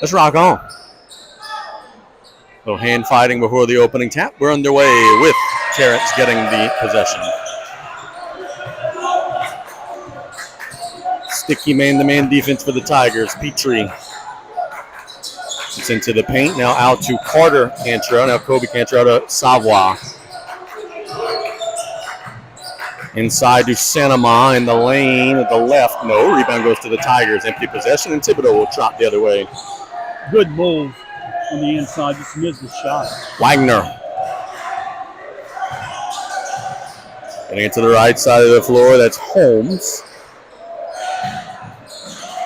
Let's rock on. So hand fighting before the opening tap. We're underway with Terrence getting the possession. Sticky man-to-man defense for the Tigers. Petrie. It's into the paint. Now out to Carter Cantrell. Now Kobe Cantrell to Savoie. Inside to Sanama in the lane at the left. No. Rebound goes to the Tigers. Empty possession, and Thibodaux will trot the other way. Good move on the inside. Just missed the shot. Wagner. Getting it to the right side of the floor. That's Holmes.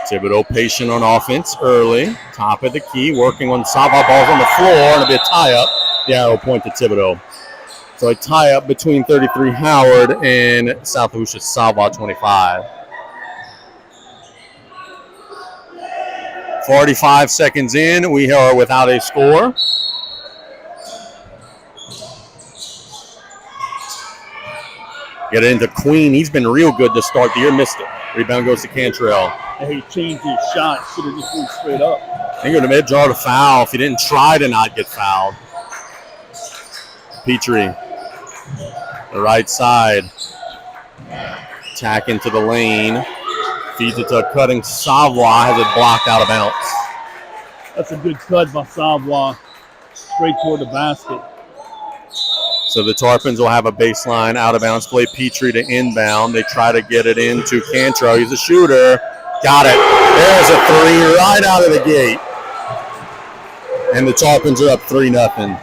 Thibodaux patient on offense early. Top of the key. Working on Savoie. Balls on the floor. And it'll be a tie-up. The arrow point to Thibodaux. So a tie-up between 33 Howard and South Lafourche's Savoie 25. 45 seconds in. We are without a score. Get it into Queen. He's been real good to start the year. Missed it. Rebound goes to Cantrell. He changed his shot. Should have just went straight up. I think it would have made draw to foul if he didn't try to not get fouled. Petrie. The right side. Tack into the lane. Feeds it to a cutting Savoie. Has it blocked out of bounds. That's a good cut by Savoie. Straight toward the basket. So the Tarpons will have a baseline out of bounds play. Petrie to inbound. They try to get it into Cantrell. He's a shooter. Got it. There's a three right out of the gate. And the Tarpons are up 3-0.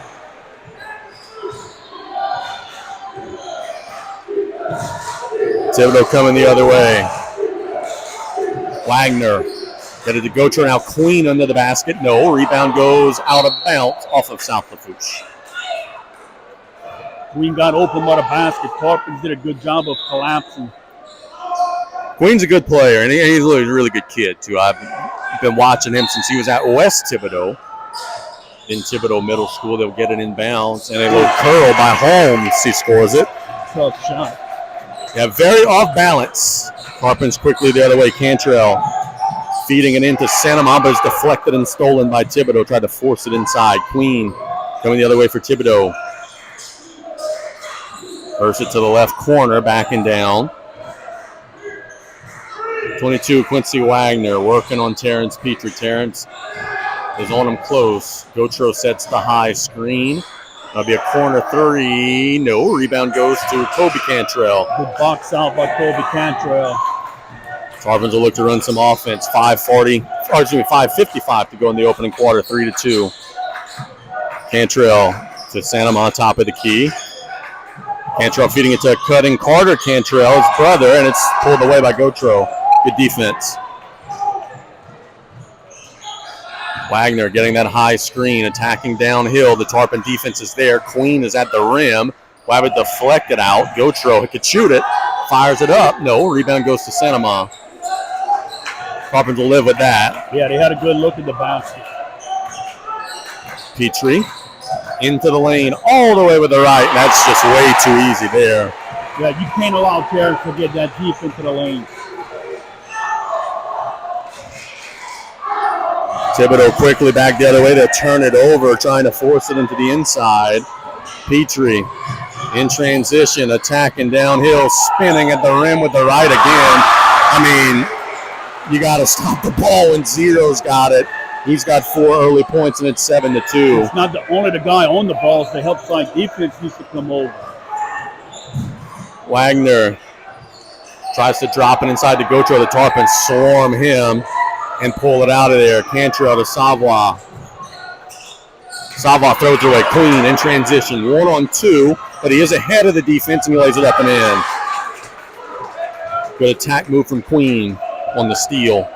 Thibodaux coming the other way. Wagner. Get it to Gautreau. Now Queen under the basket. No. Rebound goes out of bounds off of South Lafourche. Queen got open by the basket. Tarpons did a good job of collapsing. Queen's a good player, and he's a really good kid, too. I've been watching him since he was at West Thibodaux. In Thibodaux Middle School, they'll get it in bounds, and a little curl by Holmes. He scores it. Tough shot. Yeah, very off balance. Tarpons quickly the other way. Cantrell feeding it into Sanama, but it's deflected and stolen by Thibodaux. Tried to force it inside. Queen coming the other way for Thibodaux. Burst it to the left corner, backing down. 22, Quincy Wagner working on Terrence Petrie. Terrence is on him close. Gautreau sets the high screen. That'll be a corner three. No, rebound goes to Kobe Cantrell. Good box out by Kobe Cantrell. Tarpons will look to run some offense. 5:55 to go in the opening quarter. 3-2. Cantrell to Sanama, top of the key. Cantrell feeding it to cutting Carter Cantrell, his brother, and it's pulled away by Gautreau. Good defense. Wagner getting that high screen, attacking downhill. The Tarpon defense is there. Queen is at the rim. Wabbit deflected out. Gautreau could shoot it. Fires it up. No. Rebound goes to Sanama. Tarpons will live with that. Yeah, they had a good look at the basket. Petrie into the lane all the way with the right. That's just way too easy there. Yeah, you can't allow Terrence to get that deep into the lane. Thibodaux quickly back the other way to turn it over, trying to force it into the inside. Petrie in transition, attacking downhill, spinning at the rim with the right again. I mean, you got to stop the ball when Zero's got it. He's got 4 early points, and it's 7-2. It's not only the guy on the ball. It's the help side defense needs to come over. Wagner tries to drop it inside to Gautreau. The Tarpons swarm him and pull it out of there. Cantrell to Savoie. Savoie throws it away. Queen in transition. 1-on-2, but he is ahead of the defense, and he lays it up and in. Good attack move from Queen on the steal.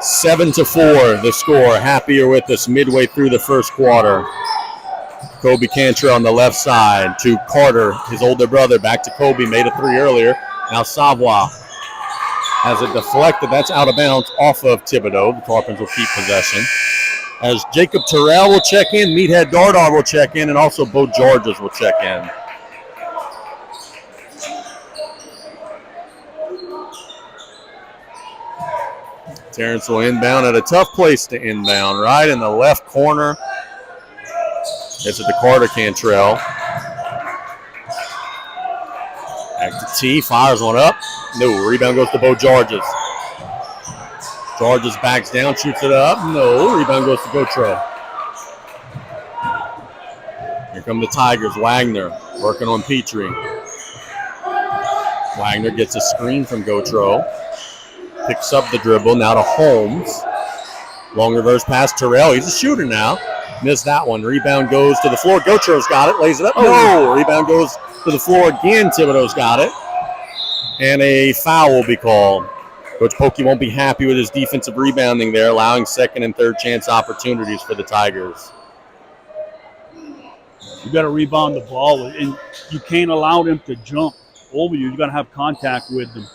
7-4 the score. Happier with us midway through the first quarter. Kobe Cantrell on the left side to Carter, his older brother. Back to Kobe, made a 3 earlier. Now Savoie has it deflected. That's out of bounds off of Thibodaux. The Tarpons will keep possession. As Jacob Terrell will check in, Meathead Dardar will check in, and also Bo Georges will check in. Terrence will inbound at a tough place to inbound, right in the left corner. It's at the Carter Cantrell. Back to T, fires one up. No, rebound goes to Bo Georges. Georges backs down, shoots it up. No, rebound goes to Gautreau. Here come the Tigers. Wagner working on Petrie. Wagner gets a screen from Gautreau. Picks up the dribble, now to Holmes. Long reverse pass, Terrell. He's a shooter now. Missed that one. Rebound goes to the floor. Gautreau's got it, lays it up. No, rebound goes to the floor again. Thibodaux's got it. And a foul will be called. Coach Pokey won't be happy with his defensive rebounding there, allowing second and third chance opportunities for the Tigers. You got to rebound the ball, and you can't allow them to jump over you. You got to have contact with them.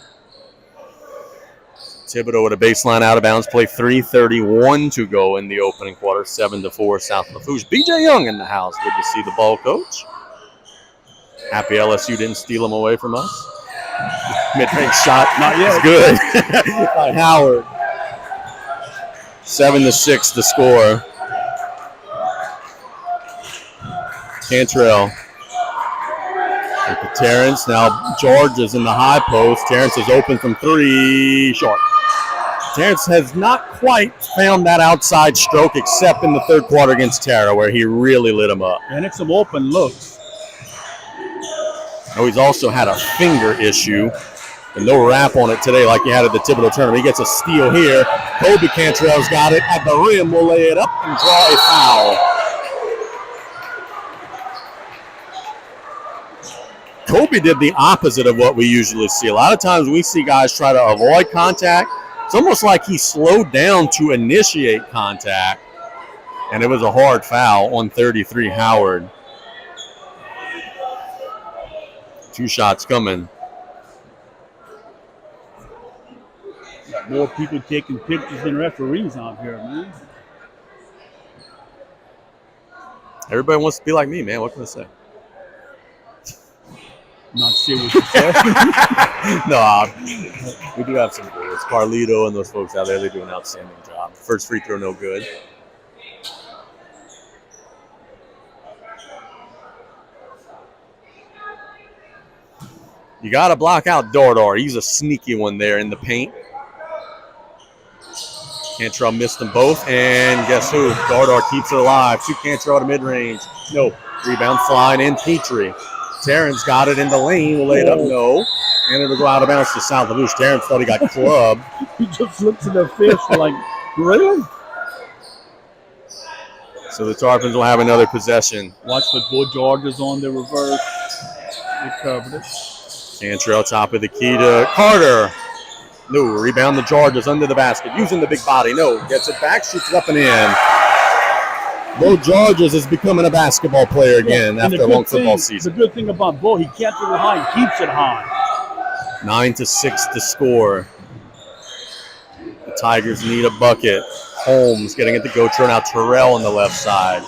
Thibodaux with a baseline out of bounds play. 3:31 to go in the opening quarter. 7-4 South Lafourche. BJ Young in the house. Good to see the ball, Coach. Happy LSU didn't steal him away from us. Mid-range shot. Not yet. It's good. By Howard. 7-6 the score. Cantrell. To Terrence. Now George is in the high post. Terrence is open from three. Short. Terrence has not quite found that outside stroke except in the third quarter against Tara where he really lit him up. And it's some open looks. Oh, he's also had a finger issue. And no wrap on it today like he had at the Thibodaux tournament. He gets a steal here. Kobe Cantrell's got it. At the rim, will lay it up and draw a foul. Kobe did the opposite of what we usually see. A lot of times we see guys try to avoid contact. It's almost like he slowed down to initiate contact. And it was a hard foul on 33 Howard. 2 shots coming. Got more people taking pictures than referees out here, man. Everybody wants to be like me, man. What can I say? Not sure what you said. No, we do have some goals. Carlito and those folks out there, they do an outstanding job. First free throw, no good. You got to block out Dardar. He's a sneaky one there in the paint. Cantrell missed them both, and guess who? Dardar keeps it alive. Shoot Cantrell to mid-range. No. Rebound flying in Petrie. Terrence got it in the lane. Will lay it up. No. And it'll go out of bounds to South Lafourche. Terrence thought he got clubbed. He just looks at the fish like, really? So the Tarpons will have another possession. Watch the Bo Georges on the reverse. They covered it. Cantrell top of the key to Carter. No. Rebound the Georges under the basket. Using the big body. No. Gets it back. Shoots it up and in. Bo Georges is becoming a basketball player again after a long football season. The good thing about Bo, he kept it high, he keeps it high. 9-6 to score. The Tigers need a bucket. Holmes getting it to Gautreau. Now Terrell on the left side.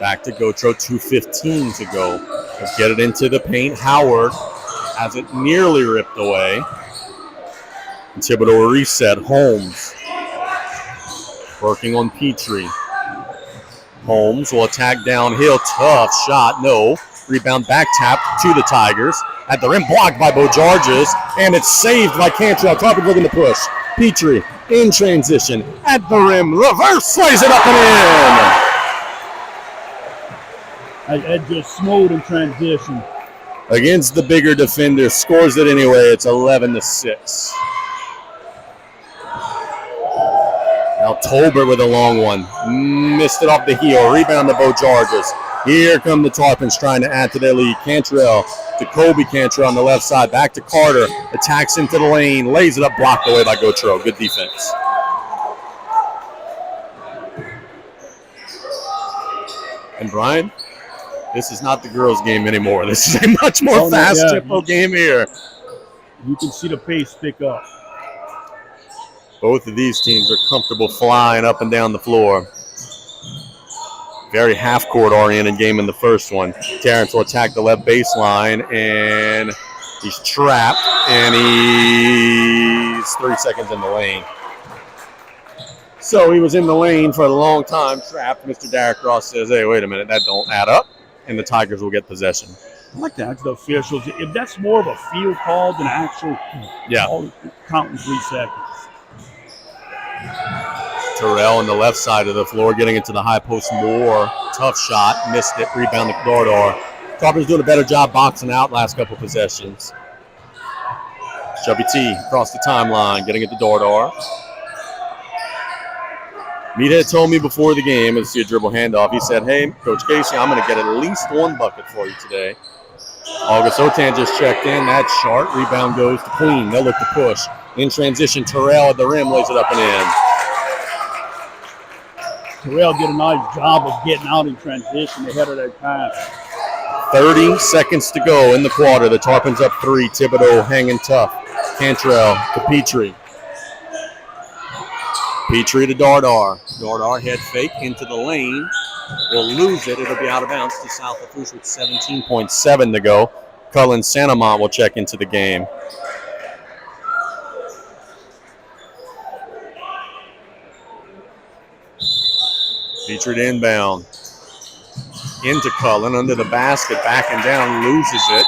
Back to Gautreau, 2:15 to go. Let's get it into the paint. Howard has it nearly ripped away. And Thibodaux will reset. Holmes working on Petrie. Holmes will attack downhill. Tough shot. No. Rebound back tap to the Tigers. At the rim, blocked by Bo Georges. And it's saved by Cantrell. Tarpon looking to push. Petrie in transition. At the rim. Reverse slays it up and in. Ed just smooth in transition. Against the bigger defender. Scores it anyway. It's 11-6. Now Tolbert with a long one. Missed it off the heel. Rebound to Bo Georges. Here come the Tarpons trying to add to their lead. Cantrell to Kobe Cantrell on the left side. Back to Carter. Attacks into the lane. Lays it up. Blocked away by Gautreau. Good defense. And Brian, this is not the girls' game anymore. This is a much more fast tempo game here. You can see the pace pick up. Both of these teams are comfortable flying up and down the floor. Very half-court oriented game in the first one. Terrence will attack the left baseline, and he's trapped, and he's 3 seconds in the lane. So he was in the lane for a long time, trapped. Mr. Derek Ross says, hey, wait a minute, that don't add up. And the Tigers will get possession. I like that. The officials, if that's more of a field call than an actual call, counting 3 seconds. Terrell on the left side of the floor, getting into the high post more. Tough shot, missed it, rebound to Thibodaux. Tarpons doing a better job boxing out last couple possessions. Chubby T across the timeline, getting it to Thibodaux. Meathead told me before the game, let's see a dribble handoff. He said, hey, Coach Casey, I'm going to get at least 1 bucket for you today. August Otan just checked in. That's sharp. Rebound goes to Queen. They'll look to push. In transition, Terrell at the rim lays it up and in. Terrell did a nice job of getting out in transition ahead of that pass. 30 seconds to go in the quarter. The Tarpons up 3. Thibodaux hanging tough. Cantrell to Petrie. Petrie to Dardar. Dardar head fake into the lane. Will lose it. It'll be out of bounds to South Lafourche with 17.7 to go. Cullen Santamont will check into the game. Petrie to inbound. Into Cullen, under the basket, backing down, loses it.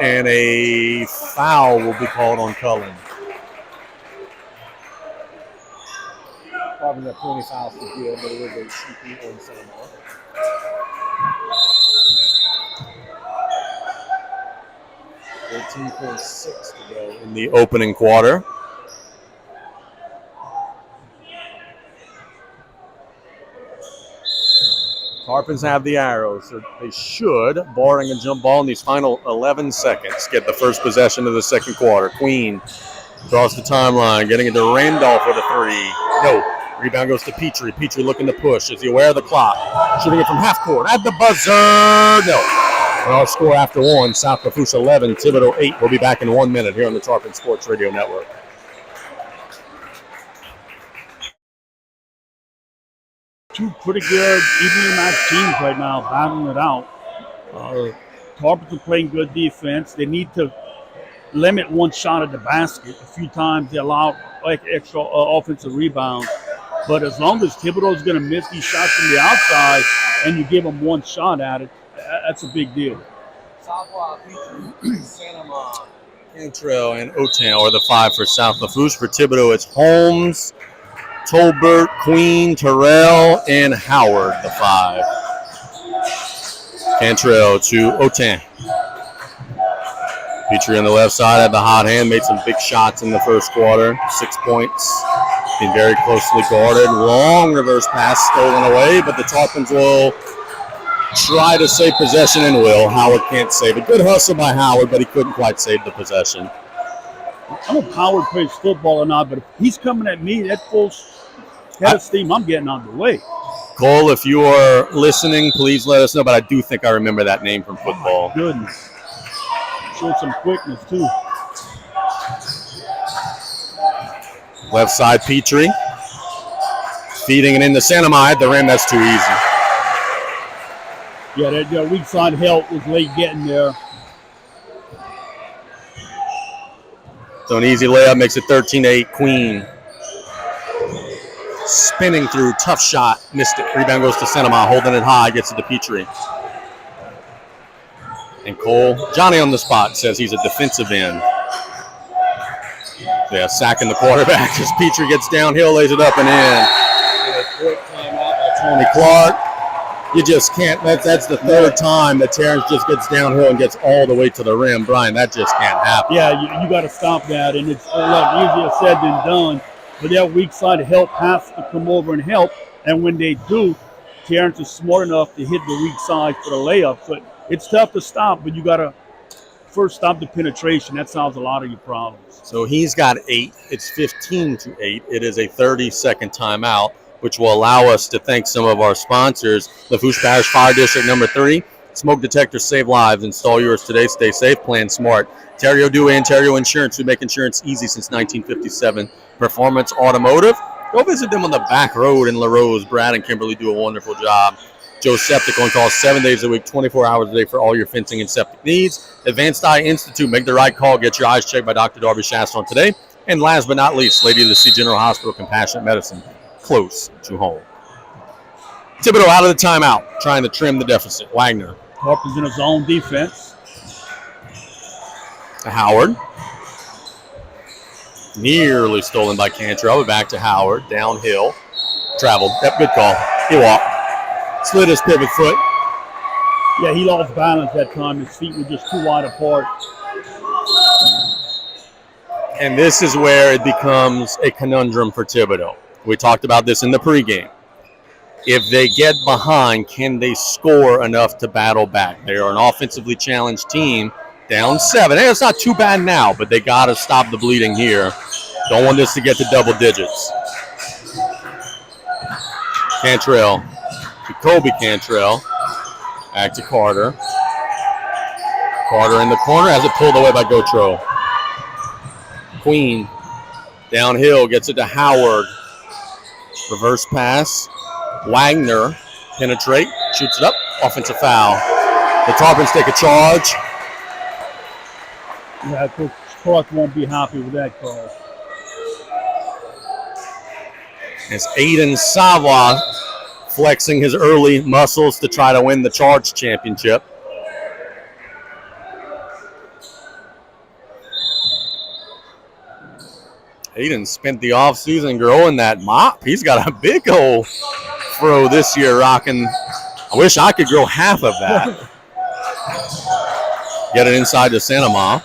And a foul will be called on Cullen. Probably got 20 fouls to deal, but it is a CP on Santamont. .6 to go in the opening quarter. Tarpons have the arrows, so they should, barring a jump ball in these final 11 seconds, get the first possession of the second quarter. Queen across the timeline, getting it to Randolph with a 3. No. Rebound goes to Petrie. Petrie looking to push. Is he aware of the clock? Shooting it from half court. At the buzzer. No. And our score after 1, South Lafourche 11, Thibodaux 8. We'll be back in 1 minute here on the Tarpon Sports Radio Network. Two pretty good evenly matched teams right now, battling it out. Tarpons are playing good defense. They need to limit one shot at the basket. A few times they allow extra offensive rebounds. But as long as Thibodaux is going to miss these shots from the outside and you give them one shot at it, that's a big deal. Cantrell and Otan are the 5 for South Lafourche. For Thibodaux, it's Holmes, Tolbert, Queen, Terrell, and Howard, the 5. Cantrell to Otan. Petrie on the left side had the hot hand, made some big shots in the first quarter. 6 points. Being very closely guarded. Long reverse pass stolen away, but the Tarpons will try to save possession and will. Howard can't save it. Good hustle by Howard, but he couldn't quite save the possession. I don't know if Howard plays football or not, but if he's coming at me, that full head of steam, I'm getting out of the way. Cole, if you are listening, please let us know, but I do think I remember that name from football. Oh, goodness. Showed some quickness, too. Left side, Petrie. Feeding it into Santamont at the rim. That's too easy. Yeah, that weak side help was late getting there. So an easy layup makes it 13-8. Queen. Spinning through. Tough shot. Missed it. Rebound goes to Santamont. Holding it high. Gets it to Petrie. And Cole, Johnny on the spot, says he's a defensive end. Yeah, sacking the quarterback as Petrie gets downhill, lays it up and in. And a quick timeout by Tony Clark. You just can't, that's the third time that Terrence just gets downhill and gets all the way to the rim. Brian, that just can't happen. Yeah, you got to stop that. And it's a lot easier said than done. But that weak side help has to come over and help. And when they do, Terrence is smart enough to hit the weak side for the layup. So it's tough to stop, but you got to first stop the penetration. That solves a lot of your problems. So he's got 8. It's 15-8. It is a 30-second timeout, which will allow us to thank some of our sponsors. Lafourche Parish Fire District number 3. Smoke detectors save lives. Install yours today. Stay safe. Plan smart. Ontario Dewey Ontario Insurance. We make insurance easy since 1957. Performance Automotive. Go visit them on the back road in La Rose. Brad and Kimberly do a wonderful job. Joe Septic on call 7 days a week, 24 hours a day for all your fencing and septic needs. Advanced Eye Institute. Make the right call. Get your eyes checked by Dr. Darby Shaston today. And last but not least, Lady of the Sea General Hospital Compassionate Medicine. close to home. Thibodaux out of the timeout, trying to trim the deficit. Wagner. Tarpon's in his own defense. To Howard. Nearly stolen by Cantrell. Back to Howard. Downhill. Traveled. Yep, good call. He walked. Slid his pivot foot. Yeah, he lost balance that time. His feet were just too wide apart. And this is where it becomes a conundrum for Thibodaux. We talked about this in the pregame. If they get behind, can they score enough to battle back? They are an offensively challenged team, down 7. Hey, it's not too bad now, but they got to stop the bleeding here. Don't want this to get to double digits. Cantrell to Kobe Cantrell. Back to Carter. Carter in the corner, has it pulled away by Gautreaux. Queen downhill, gets it to Howard. Reverse pass. Wagner penetrate, shoots it up, offensive foul. The Tarpons take a charge. Yeah, Coach Clark won't be happy with that call. As Aiden Savoie flexing his early muscles to try to win the charge championship. Aiden spent the offseason growing that mop. He's got a big old throw this year rocking. I wish I could grow half of that. Get it inside to Sanama.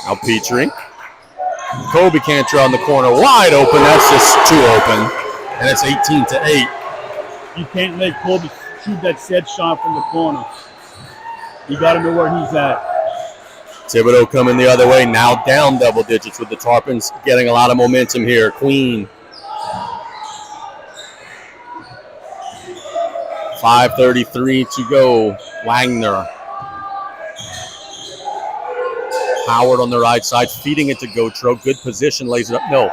Now Petrie. Kobe Cantrell in the corner, wide open. That's just too open. And it's 18-8. You can't let Kobe shoot that set shot from the corner. You got to know where he's at. Thibodaux coming the other way, now down double digits with the Tarpons getting a lot of momentum here. Queen. 5:33 to go. Wagner. Howard on the right side, feeding it to Gautreaux. Good position, lays it up. No.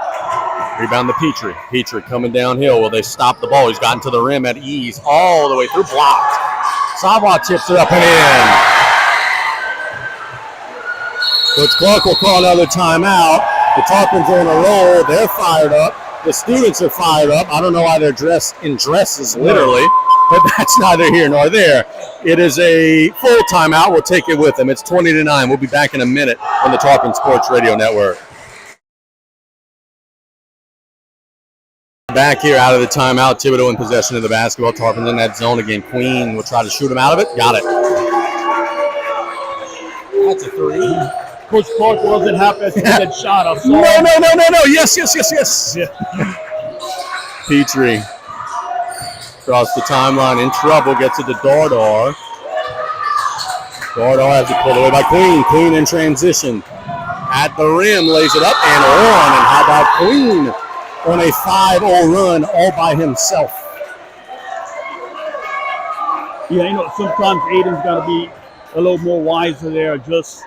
Rebound to Petrie. Petrie coming downhill. Will they stop the ball? He's gotten to the rim at ease all the way through. Blocked. Savoie tips it up and in. Coach Clark will call another timeout. The Tarpons are on a roll. They're fired up. The students are fired up. I don't know why they're dressed in dresses, literally, but that's neither here nor there. It is a full timeout. We'll take it with them. It's 20-9. We'll be back in a minute on the Tarpon Sports Radio Network. Back here out of the timeout. Thibodaux in possession of the basketball. Tarpons in that zone again. Queen will try to shoot him out of it. Got it. That's a 3. Coach Clark wasn't happy as that shot. I'm sorry. No. Yes. Yeah. Petrie across the timeline, in trouble, gets it to Thibodaux. Thibodaux has it pulled away by Queen. Queen in transition. At the rim, lays it up and on. And how about Queen on a 5-0 run all by himself? Yeah, sometimes Aiden's got to be a little more wiser there. Just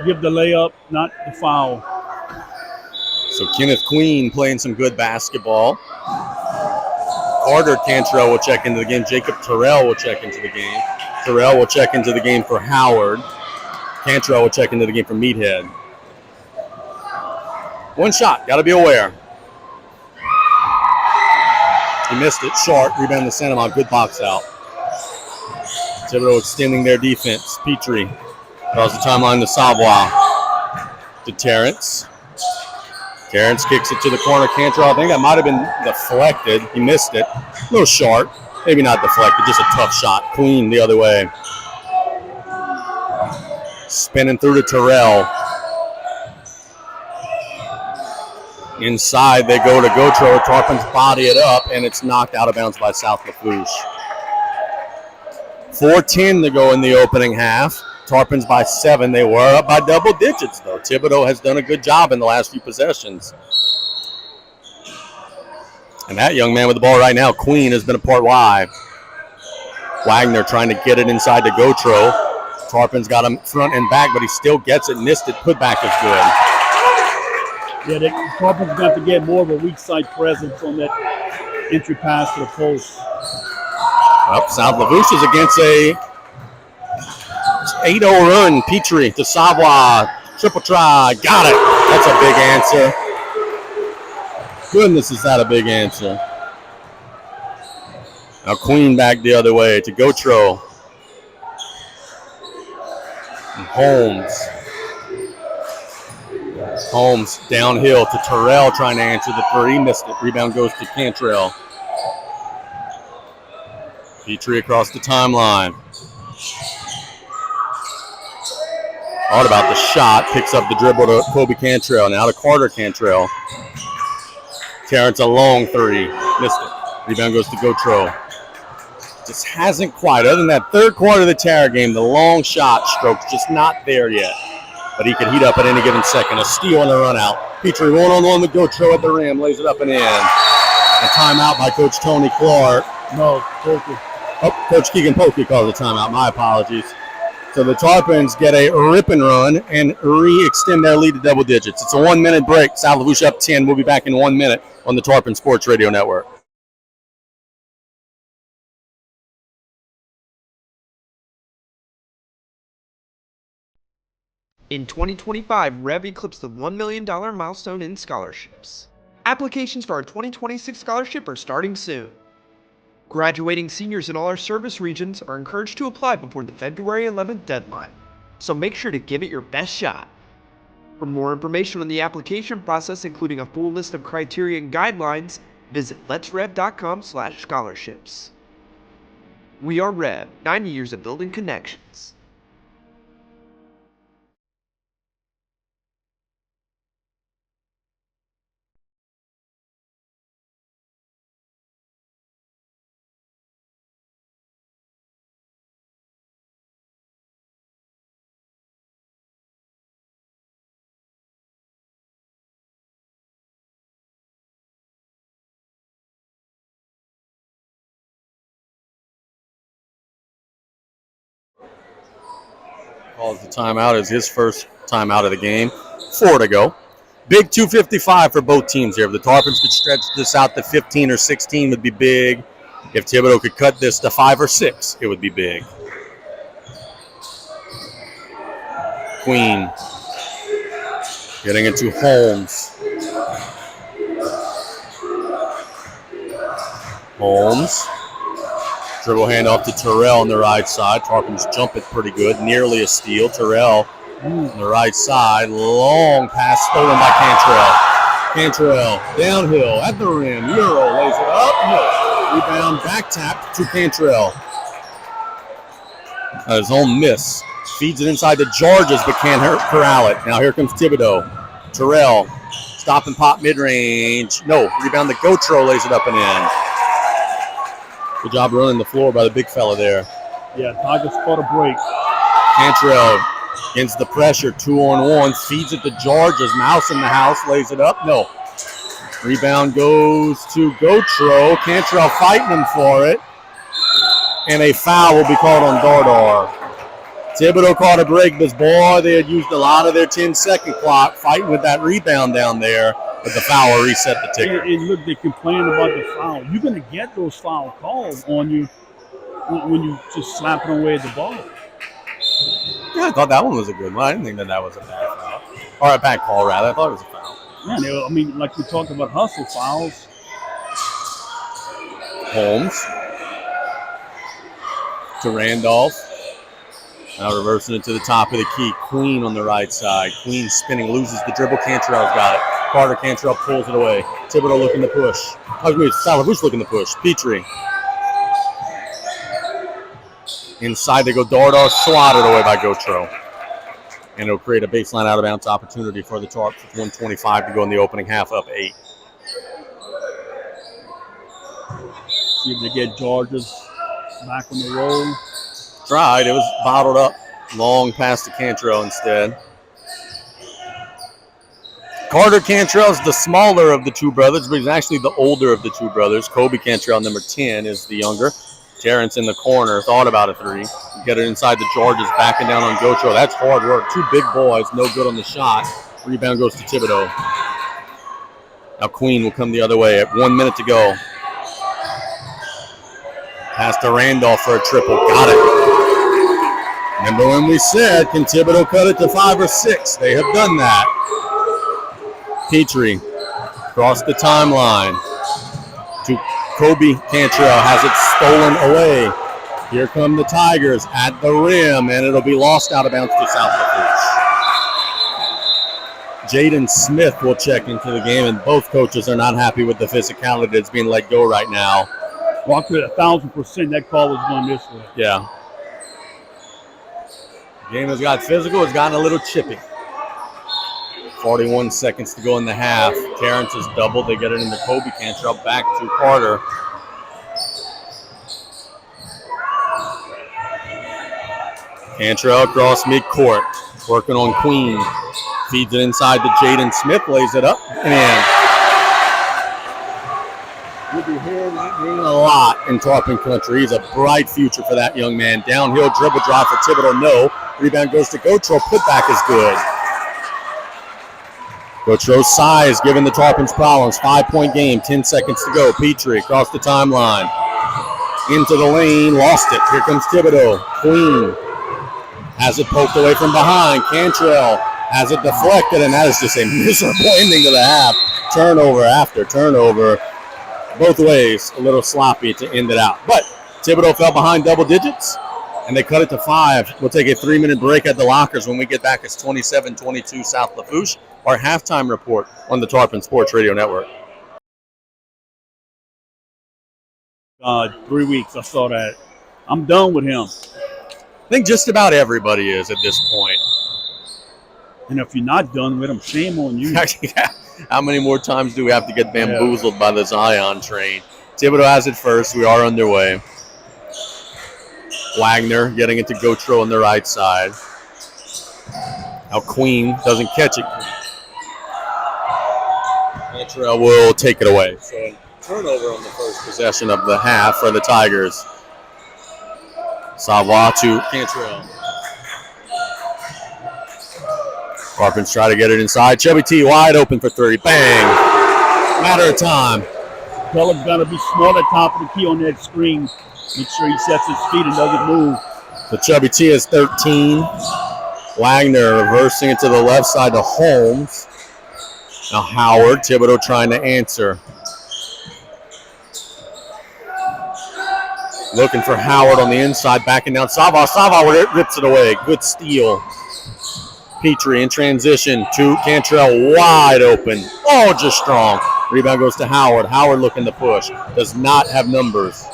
give the layup, not the foul. So Kenneth Queen playing some good basketball. Carter Cantrell will check into the game. Jacob Terrell will check into the game. Terrell will check into the game for Howard. Cantrell will check into the game for Meathead. One shot, got to be aware. He missed it, short. Rebound to Sanama, good box out. Thibodaux extending their defense. Petrie draws the timeline to Savoie. To Terrence. Terrence kicks it to the corner. Cantrell, I think that might have been deflected. He missed it. A little short. Maybe not deflected, just a tough shot. Queen the other way. Spinning through to Terrell. Inside they go to Gautreaux. Tarpons body it up, and it's knocked out of bounds by South Lafourche. 4:10 to go in the opening half. Tarpons by 7. They were up by double digits, though. Thibodaux has done a good job in the last few possessions. And that young man with the ball right now, Queen, has been a part wide. Wagner trying to get it inside to Gautreaux. Tarpons got him front and back, but he still gets it. Missed it. Putback is good. Yeah, the Tarpons got to get more of a weak side presence on that entry pass to the post. Up, South Lafourche is against a 8-0 run. Petrie to Savoie. Triple try. Got it. That's a big answer. Goodness, is that a big answer. Now Queen back the other way to Gautreau. And Holmes downhill to Terrell trying to answer the three. Missed it. Rebound goes to Cantrell. Petrie across the timeline. Thought about the shot. Picks up the dribble to Kobe Cantrell. Now to Carter Cantrell. Terrence a long three. Missed it. Rebound goes to Gautreau. Just hasn't quite. Other than that third quarter of the Terror game, the long shot stroke's just not there yet. But he could heat up at any given second. A steal and a run out. Petrie one-on-one with Gautreau at the rim. Lays it up and in. A timeout by Coach Tony Clark. No, Pokey. Oh, Coach Keegan Pokey calls a timeout. My apologies. So the Tarpons get a rip and run and re-extend their lead to double digits. It's a 1 minute break. South Lafourche up 10. We'll be back in 1 minute on the Tarpon Sports Radio Network. In 2025, Rev eclipsed the $1 million milestone in scholarships. Applications for our 2026 scholarship are starting soon. Graduating seniors in all our service regions are encouraged to apply before the February 11th deadline, so make sure to give it your best shot. For more information on the application process, including a full list of criteria and guidelines, visit letsrev.com/scholarships. We are Rev, 90 years of building connections. Calls the timeout as his first timeout of the game. 4 to go. Big 2:55 for both teams here. If the Tarpons could stretch this out to 15 or 16, would be big. If Thibodaux could cut this to 5 or 6, it would be big. Queen getting into Holmes. Dribble handoff to Terrell on the right side. Tarpons jump it pretty good. Nearly a steal. Terrell on the right side. Long pass stolen by Cantrell. Downhill at the rim. Euro lays it up. No. Rebound back tap to Cantrell. His own miss. Feeds it inside to Georges but can't corral it. Now here comes Thibodaux. Terrell. Stop and pop mid-range. No. Rebound to Gautreau lays it up and in. Good job running the floor by the big fella there. Yeah, Tigers caught a break. Cantrell against the pressure, 2-on-1, feeds it to Georges. Mouse in the house, lays it up. No. Rebound goes to Gautreau. Cantrell fighting him for it. And a foul will be called on Dardar. Thibodaux caught a break, but boy, they had used a lot of their 10-second clock fighting with that rebound down there. But the foul will reset the ticker. And look, they complain about the foul. You're going to get those foul calls on you when you just slapping away the ball. Yeah, I thought that one was a good one. I didn't think that was a bad foul. Or a bad call, rather. I thought it was a foul. Yeah, I mean, like we talked about hustle fouls. Holmes to Randolph. Now reversing it to the top of the key. Queen on the right side. Queen spinning, loses the dribble. Cantrell's got it. Carter Cantrell pulls it away. Thibodaux looking to push. Lafourche looking to push. Petrie. Inside they go. Dardar swatted away by Gautreau. And it'll create a baseline out of bounds opportunity for the Tarps with 1:25 to go in the opening half, up 8. See if they get Georges back on the roll. Tried. It was bottled up. Long pass to Cantrell instead. Carter Cantrell's the smaller of the two brothers, but he's actually the older of the two brothers. Kobe Cantrell, number 10, is the younger. Terrence in the corner, thought about a three. Get it inside the Georges, backing down on Gautreau. That's hard work. Two big boys, no good on the shot. Rebound goes to Thibodaux. Now Queen will come the other way at 1 minute to go. Pass to Randolph for a triple. Got it. Remember when we said, can Thibodaux cut it to 5 or 6? They have done that. Petrie Across the timeline to Kobe Cantrell. Has it stolen away. Here come the Tigers at the rim, and it'll be lost out of bounds to South Lafourche. Jaden Smith will check into the game, and both coaches are not happy with the physicality that's being let go right now. Walked to 1,000% that call was going this way. Yeah. The game has got physical. It's gotten a little chippy. 41 seconds to go in the half. Terrence is doubled. They get it into Kobe Cantrell. Back to Carter. Cantrell across midcourt. Working on Queen. Feeds it inside to Jaden Smith. Lays it up and in. You'll be hearing that name a lot in Tarpon Country. He's a bright future for that young man. Downhill dribble drive for Thibodaux. No. Rebound goes to Gautreaux. Putback is good. Gautreaux's size giving the Tarpons problems. 5-point game. 10 seconds to go. Petrie across the timeline. Into the lane. Lost it. Here comes Thibodaux. Queen has it poked away from behind. Cantrell has it deflected, and that is just a miserable ending to the half. Turnover after turnover. Both ways, a little sloppy to end it out. But Thibodaux fell behind double digits, and they cut it to 5. We'll take a 3-minute break at the lockers. When we get back, it's 27-22 South Lafourche. Our halftime report on the Tarpon Sports Radio Network. 3 weeks, I saw that. I'm done with him. I think just about everybody is at this point. And if you're not done with him, shame on you. How many more times do we have to get bamboozled by the Zion train? Thibodaux has it first. We are underway. Wagner getting it to Gautreaux on the right side. Now Queen doesn't catch it. Cantrell will take it away. So turnover on the first possession of the half for the Tigers. Savoie to Cantrell. Tarpons try to get it inside. Chubby T wide open for 3. Bang! Matter of time. Cullen's got to be smart at top of the key on that screen. Make sure he sets his feet and doesn't move. So Chubby T is 13. Wagner reversing it to the left side to Holmes. Now Howard. Thibodaux trying to answer. Looking for Howard on the inside. Backing down Savoie. Savoie rips it away. Good steal. Petrie in transition to Cantrell, wide open. Oh, just strong. Rebound goes to Howard. Howard looking to push. Does not have numbers.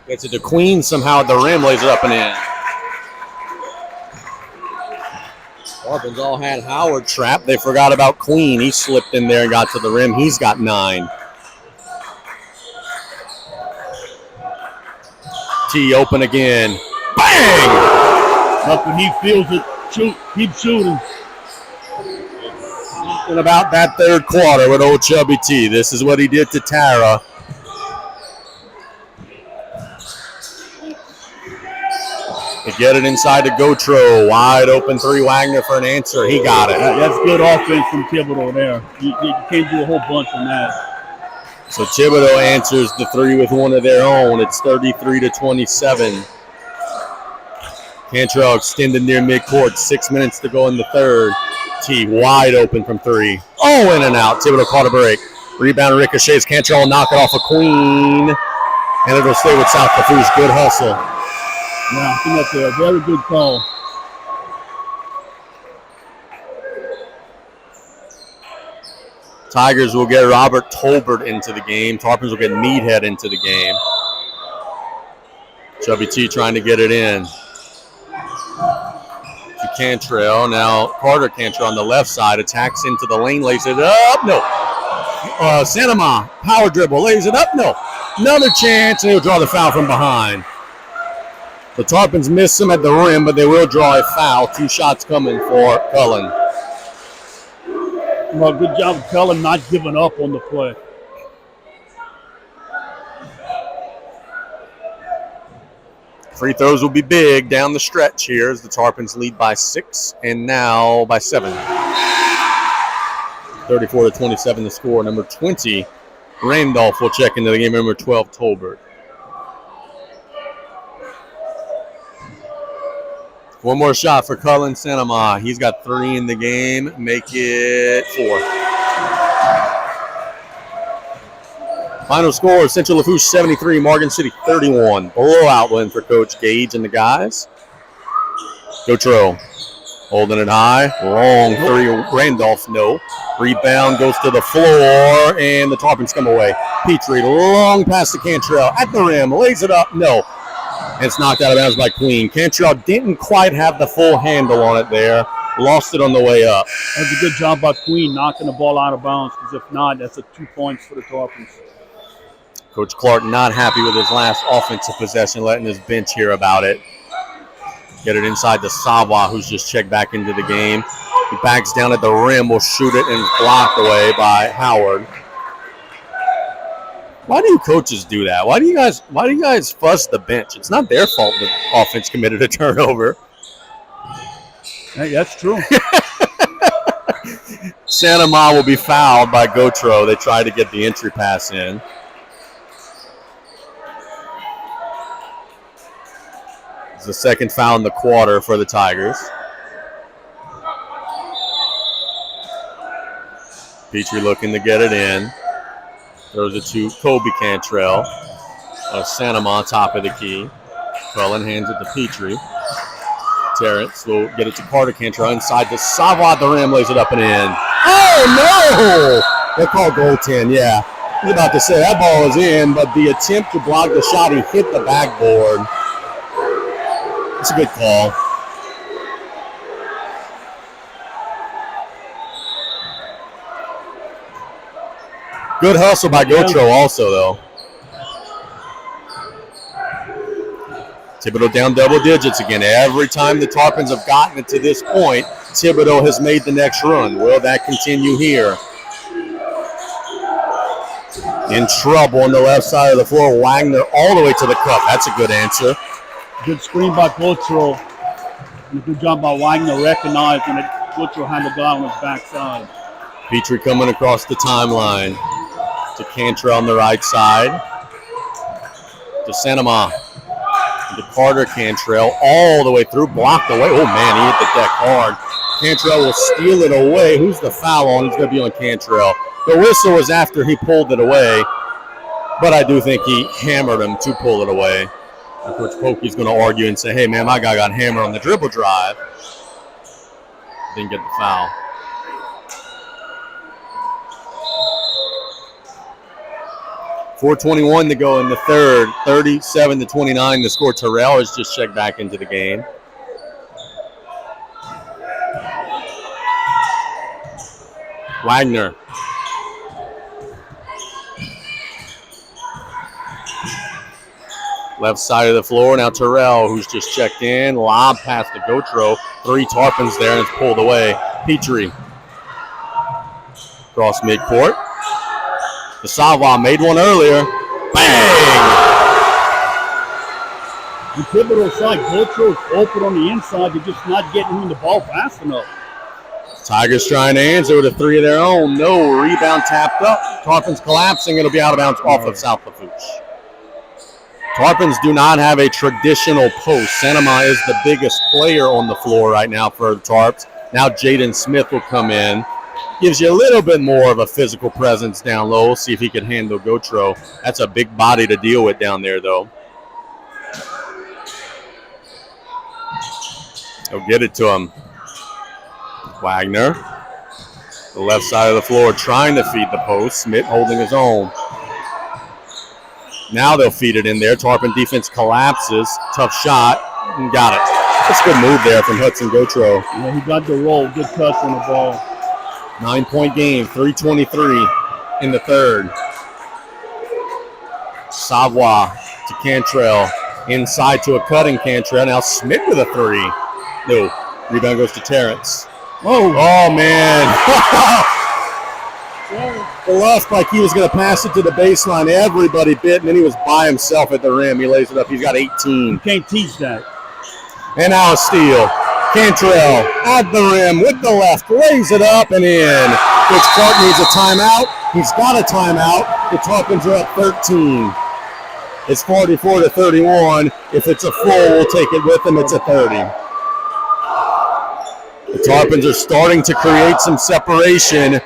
Gets it to Queen somehow at the rim. Lays it up and in. Tarpons all had Howard trapped. They forgot about Queen. He slipped in there and got to the rim. He's got 9. T open again. Bang! But when he feels it, keep shooting. Something about that third quarter with old Chubby T. This is what he did to Tara. They get it inside to Gautreaux. Wide open 3. Wagner for an answer. He got it. That's good offense from Thibodaux there. You can't do a whole bunch on that. So Thibodaux answers the 3 with one of their own. It's 33-27. Cantrell extended near midcourt. 6 minutes to go in the third. T wide open from 3. Oh, in and out. Thibodaux caught a break. Rebound ricochets. Cantrell will knock it off a Queen. And it'll stay with South Lafourche. Good hustle. Yeah, I think that's a very good call. Tigers will get Robert Tolbert into the game. Tarpons will get Meathead into the game. Chubby T trying to get it in. To Cantrell. Now Carter Cantrell on the left side. Attacks into the lane. Lays it up. No. Sanama. Power dribble. Lays it up. No. Another chance. And he'll draw the foul from behind. The Tarpons miss him at the rim, but they will draw a foul. 2 shots coming for Cullen. Well, good job of Cullen not giving up on the play. Free throws will be big down the stretch here as the Tarpons lead by 6 and now by 7. 34-27 the score. Number 20, Randolph will check into the game. Number 12, Tolbert. One more shot for Cullen Sanama. He's got 3 in the game. Make it 4. Final score, Central Lafourche 73, Morgan City 31. Blowout win for Coach Gage and the guys. Gautreaux holding it high. Long three. Randolph, no. Rebound goes to the floor, and the Tarpons come away. Petrie, long pass to Cantrell at the rim. Lays it up, no. And it's knocked out of bounds by Queen. Cantrell didn't quite have the full handle on it there. Lost it on the way up. That's a good job by Queen knocking the ball out of bounds, because if not, that's 2 points for the Tarpons. Coach Clark not happy with his last offensive possession, letting his bench hear about it. Get it inside to Savoie, who's just checked back into the game. He backs down at the rim, will shoot it, and blocked away by Howard. Why do you coaches do that? Why do you guys fuss the bench? It's not their fault the offense committed a turnover. Hey, that's true. Santa Ma will be fouled by Gautreaux. They tried to get the entry pass in. It's the second foul in the quarter for the Tigers. Petrie looking to get it in. Throws it to Kobe Cantrell. Santa Ma top of the key. Cullen hands it to Petrie. Terrence will get it to Carter Cantrell inside to Savoie at the rim, lays it up and in. Oh, no! They call goaltend, yeah. I was about to say that ball is in, but the attempt to block the shot, he hit the backboard. It's a good call. Good hustle by Gautreaux also, though. Thibodaux down double digits again. Every time the Tarpons have gotten it to this point, Thibodaux has made the next run. Will that continue here? In trouble on the left side of the floor. Wagner all the way to the cup. That's a good answer. Good screen by Gautreaux. And a good job by Wagner recognizing that Gautreaux had the guy on his backside. Petrie coming across the timeline to Cantrell on the right side. To Santa Ma. To Carter Cantrell all the way through. Blocked away. Oh, man, he hit the deck hard. Cantrell will steal it away. Who's the foul on? It's going to be on Cantrell. The whistle was after he pulled it away, but I do think he hammered him to pull it away. And Coach Pokey's going to argue and say, hey, man, my guy got hammered on the dribble drive. Didn't get the foul. .4:21 to go in the third. 37-29 the score. Terrell has just checked back into the game. Wagner. Left side of the floor. Now Terrell, who's just checked in. Lob pass to Gautreaux. 3 Tarpons there, and it's pulled away. Petrie. Cross midcourt. The Savoie made one earlier. Bang! The Thibodaux side, Gautreaux's open on the inside. They're just not getting him the ball fast enough. Tigers trying to answer with a 3 of their own. No, rebound tapped up. Tarpons collapsing. It'll be out of bounds off of South Lafourche. Tarpons do not have a traditional post. Santa Ma is the biggest player on the floor right now for the Tarps. Now Jaden Smith will come in. Gives you a little bit more of a physical presence down low. See if he can handle Gautreaux. That's a big body to deal with down there, though. He'll get it to him. Wagner. The left side of the floor trying to feed the post. Smith holding his own. Now they'll feed it in there. Tarpon defense collapses. Tough shot. And got it. That's a good move there from Hudson Gautreaux. Yeah, he got the roll. Good touch on the ball. 9-point game. 3:23 in the third. Savoie to Cantrell. Inside to a cutting Cantrell. Now Smith with a 3. No. Rebound goes to Terrence. Oh, man. Bluffed like he was going to pass it to the baseline. Everybody bit, and then he was by himself at the rim. He lays it up. He's got 18. You can't teach that. And now a steal. Cantrell at the rim with the left. Lays it up and in. Coach Clark needs a timeout. He's got a timeout. The Tarpons are up 13. It's 44-31. If it's a full, we'll take it with them. It's a 30. The Tarpons are starting to create some separation.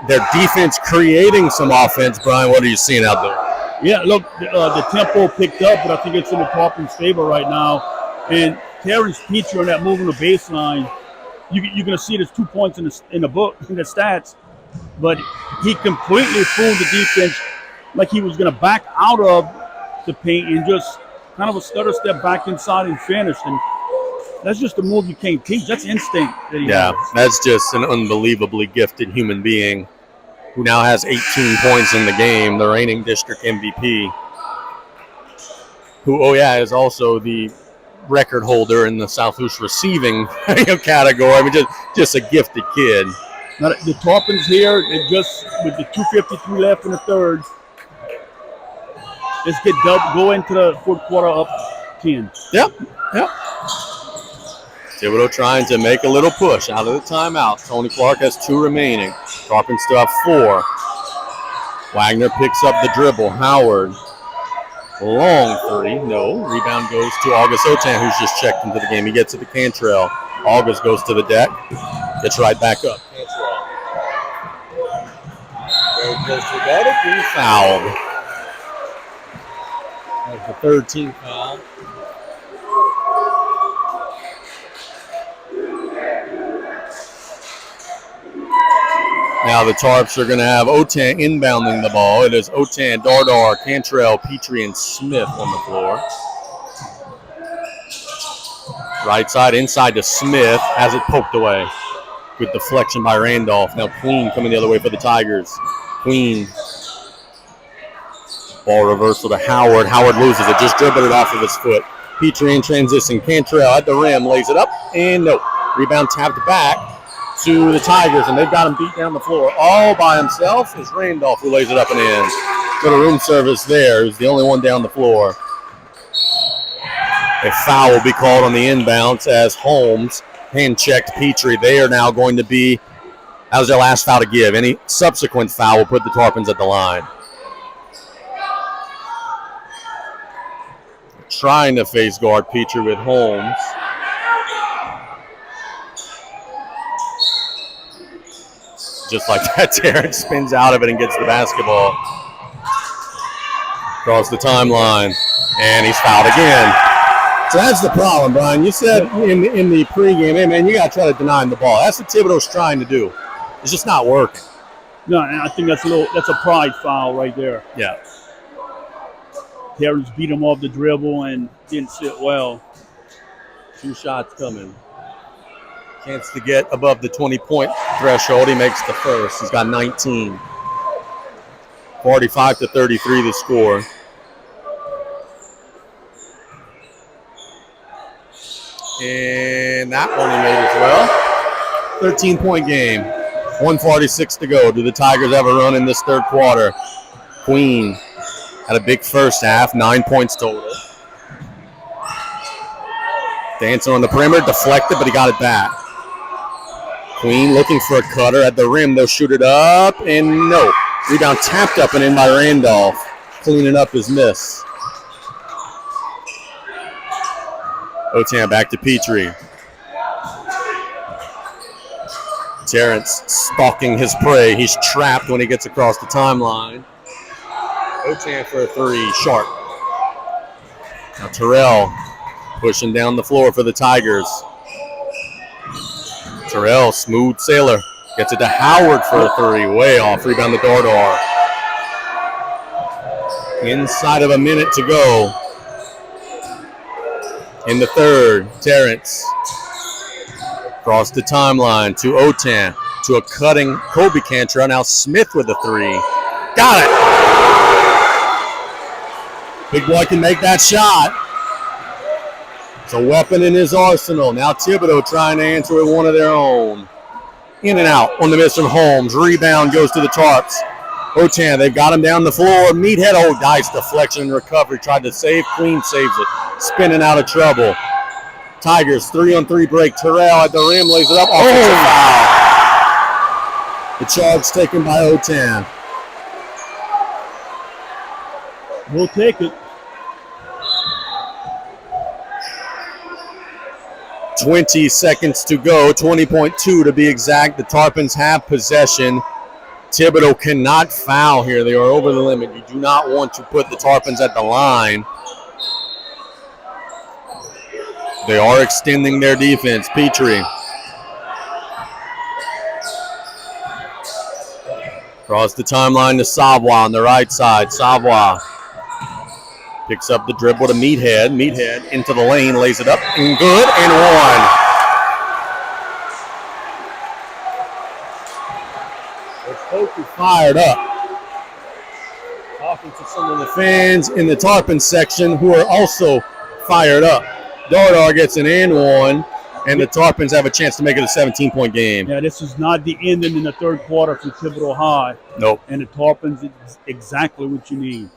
their defense creating some offense. Brian, what are you seeing out there? Yeah, look, the tempo picked up, but I think it's in the Tarpon's favor right now. And Terrence Petrie on that move on the baseline, you're going to see there's 2 points in the book, in the stats, but he completely fooled the defense like he was going to back out of the paint and just kind of a stutter step back inside and finished. And that's just a move you can't teach. That's instinct that he has. That's just an unbelievably gifted human being who now has 18 points in the game, the reigning district MVP, who, is also the record holder in the Lafourche receiving category. I mean, just a gifted kid. Now, the Tarpons here, they just, with the 2:53 left in the third, let's get go into the fourth quarter up 10. Yep. Thibodaux trying to make a little push out of the timeout. Tony Clark has 2 remaining. Tarpons still have 4. Wagner picks up the dribble. Howard. Long 3. No. Rebound goes to August Otan, who's just checked into the game. He gets to the Cantrell. August goes to the deck. Gets right back up. Cantrell. Very close to that. Being fouled. That's the 3rd team foul. Now the Tarps are going to have Otan inbounding the ball. It is Otan, Dardar, Cantrell, Petrie, and Smith on the floor. Right side, inside to Smith. Has it poked away. Good deflection by Randolph. Now Queen coming the other way for the Tigers. Queen. Ball reversal to Howard. Howard loses it. Just dribbled it off of his foot. Petrie in transition. Cantrell at the rim. Lays it up. And no. Rebound tapped back to the Tigers, and they've got him beat down the floor all by himself. Is Randolph who lays it up and in. Got a room service there. He's the only one down the floor. A foul will be called on the inbounds as Holmes hand-checked Petrie. They are now going to be, that was their last foul to give. Any subsequent foul will put the Tarpons at the line. Trying to face guard Petrie with Holmes. Just like that, Terrence spins out of it and gets the basketball. Across the timeline, and he's fouled again. So that's the problem, Brian. You said in the pregame, hey, man, you got to try to deny him the ball. That's what Thibodaux's trying to do. It's just not working. No, and I think that's a pride foul right there. Yeah. Terrence beat him off the dribble and didn't sit well. 2 shots coming. Chance to get above the 20-point threshold. He makes the first. He's got 19. 45-33 the score. And that one he made as well. 13-point game. 1:46 to go. Do the Tigers have a run in this third quarter? Queen had a big first half. 9 points total. Dancing on the perimeter. Deflected, but he got it back. Queen looking for a cutter at the rim. They'll shoot it up, and no. Rebound tapped up and in by Randolph. Cleaning up his miss. Otan back to Petrie. Terrence stalking his prey. He's trapped when he gets across the timeline. Otan for a 3. Sharp. Now Terrell pushing down the floor for the Tigers. Terrell, smooth sailor. Gets it to Howard for a 3. Way off. Rebound to Dardar. Inside of a minute to go. In the third, Terrence. Across the timeline to Otan. To a cutting Kobe Cantrell. Now Smith with a 3. Got it. Big boy can make that shot. It's a weapon in his arsenal. Now Thibodaux trying to answer with one of their own. In and out on the miss from Holmes. Rebound goes to the Tarps. Otan, they've got him down the floor. Meathead, nice deflection and recovery. Tried to save. Queen saves it. Spinning out of trouble. Tigers, 3-on-3 break. Terrell at the rim, lays it up. Offensive foul. The charge taken by Otan. We'll take it. 20 seconds to go, 20.2 to be exact. The Tarpons have possession Thibodaux cannot foul here. They are over the limit. You do not want to put the Tarpons at the line. They are extending their defense. Petrie. Across the timeline to Savoie on the right side. Savoie picks up the dribble to Meathead. Meathead into the lane, lays it up, and good, and one. Coach is fired up. Talking to some of the fans in the Tarpon section who are also fired up. Thibodaux gets an and one, and the Tarpons have a chance to make it a 17-point game. Yeah, this is not the ending in the third quarter for Thibodaux High. Nope. And the Tarpons is exactly what you need.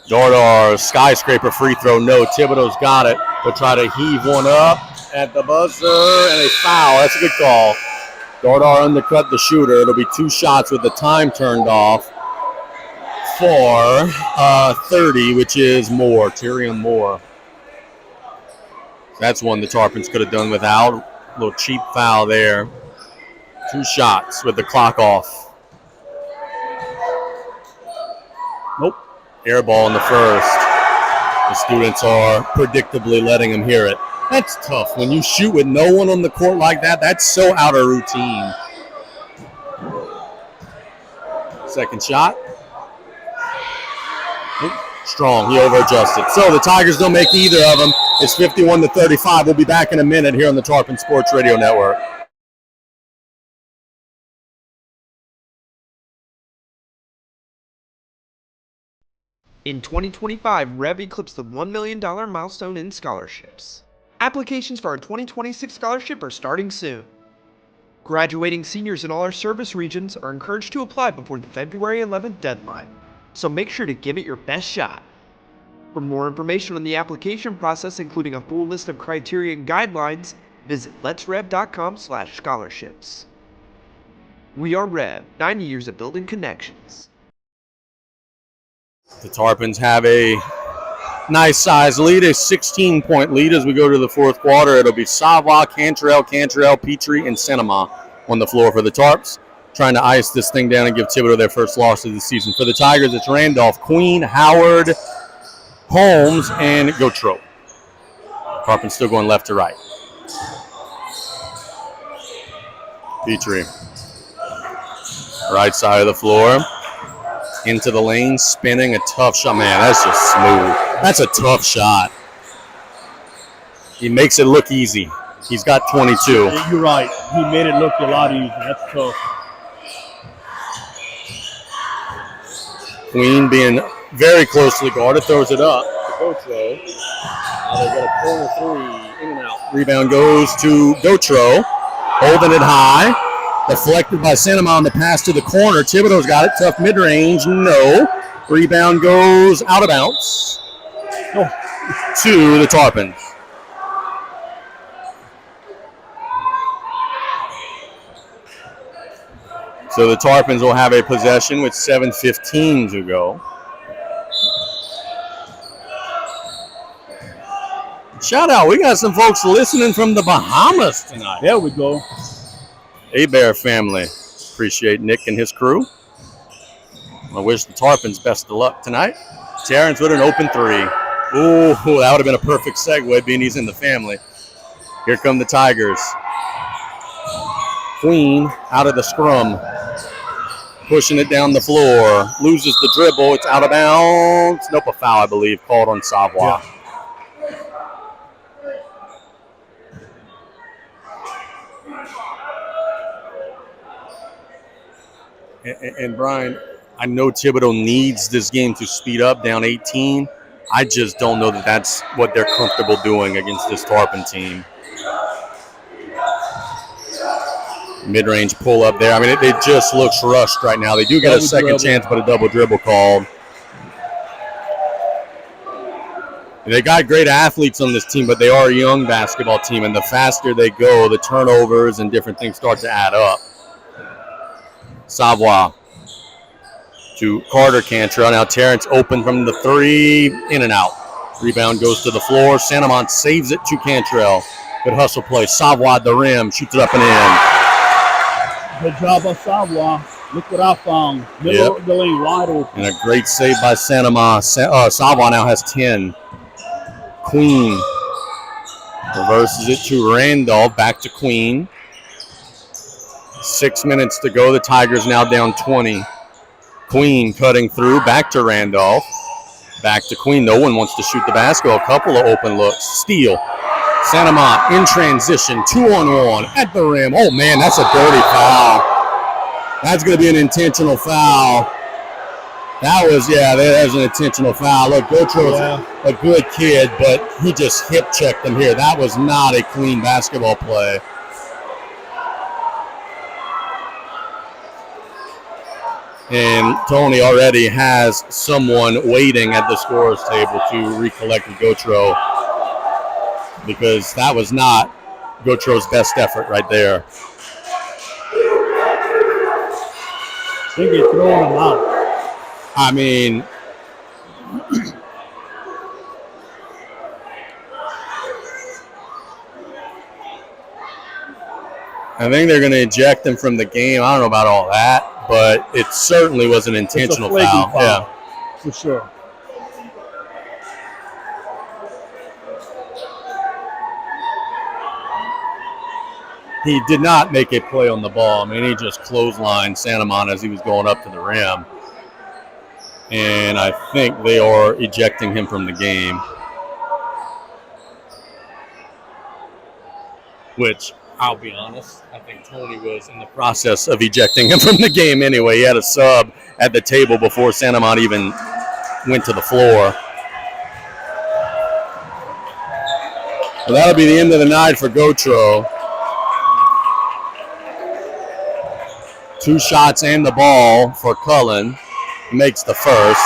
Thibodaux skyscraper free throw. No, Thibodaux's got it. They'll try to heave one up at the buzzer, and a foul. That's a good call. Thibodaux undercut the shooter. It'll be 2 shots with the time turned off for 30, which is Moore, Tyrion Moore. That's one the Tarpons could have done without. A little cheap foul there. 2 shots with the clock off. Nope. Air ball in the first. The students are predictably letting them hear it. That's tough. When you shoot with no one on the court like that, that's so out of routine. Second shot. Strong. He over-adjusted. So the Tigers don't make either of them. It's 51-35. We'll be back in a minute here on the Tarpon Sports Radio Network. In 2025, Rev eclipsed the $1 million milestone in scholarships. Applications for our 2026 scholarship are starting soon. Graduating seniors in all our service regions are encouraged to apply before the February 11th deadline, so make sure to give it your best shot. For more information on the application process, including a full list of criteria and guidelines, visit letsrev.com/scholarships. We are Rev, 90 years of building connections. The Tarpons have a nice size lead, a 16-point lead as we go to the fourth quarter. It'll be Savoie, Cantrell, Petrie, and Cinema on the floor for the Tarps, trying to ice this thing down and give Thibodaux their first loss of the season. For the Tigers, it's Randolph, Queen, Howard, Holmes, and Gautreaux. Tarpons still going left to right. Petrie. Right side of the floor. Into the lane, spinning, a tough shot. Man, that's just smooth. That's a tough shot. He makes it look easy. He's got 22. You're right. He made it look a lot easier. That's tough. Queen being very closely guarded, throws it up to Gautreaux. Now they've got a corner three, in and out. Rebound goes to Gautreaux, holding it high. Deflected by Cinema on the pass to the corner. Thibodaux's got it. Tough mid-range. No. Rebound goes out of bounds to the Tarpons. So the Tarpons will have a possession with 7:15 to go. Shout out. We got some folks listening from the Bahamas tonight. There we go. A-Bear family. Appreciate Nick and his crew. I wish the Tarpons best of luck tonight. Terrence with an open three. Ooh, that would have been a perfect segue, being he's in the family. Here come the Tigers. Queen out of the scrum. Pushing it down the floor. Loses the dribble. It's out of bounds. Nope, a foul, I believe, called on Savoie. Yeah. And Brian, I know Thibodaux needs this game to speed up, down 18. I just don't know that that's what they're comfortable doing against this Tarpon team. Mid-range pull up there. I mean, it just looks rushed right now. They do get a second chance, but a double dribble called. And they got great athletes on this team, but they are a young basketball team, and the faster they go, the turnovers and different things start to add up. Savoie to Carter Cantrell. Now Terrence open from the three, in and out. Rebound goes to the floor. Santamont saves it to Cantrell. Good hustle play. Savoie at the rim, shoots it up and in. Good job of Savoie. Look what I found. Middle of the lane, wide open. And a great save by Sanama. Savoie now has 10. Queen reverses it to Randolph. Back to Queen. 6 minutes to go. The Tigers now down 20. Queen cutting through. Back to Randolph. Back to Queen. No one wants to shoot the basketball. A couple of open looks. Steal. Sanama in transition. 2-on-1 at the rim. Oh, man, that's a dirty foul. That's going to be an intentional foul. That was an intentional foul. Look, Gautro's a good kid, but he just hip checked him here. That was not a clean basketball play. And Tony already has someone waiting at the scorer's table to recollect with Gautreau, because that was not Gautro's best effort right there. I think they're throwing him out. I mean, I think they're going to eject him from the game. I don't know about all that, but it certainly was an intentional foul. Yeah, for sure. He did not make a play on the ball. I mean, he just clotheslined Sanamon as he was going up to the rim. And I think they are ejecting him from the game. Which, I'll be honest, I think Tony was in the process of ejecting him from the game anyway. He had a sub at the table before Sanamon even went to the floor. Well, that'll be the end of the night for Gautreau. 2 shots and the ball for Cullen. Makes the first.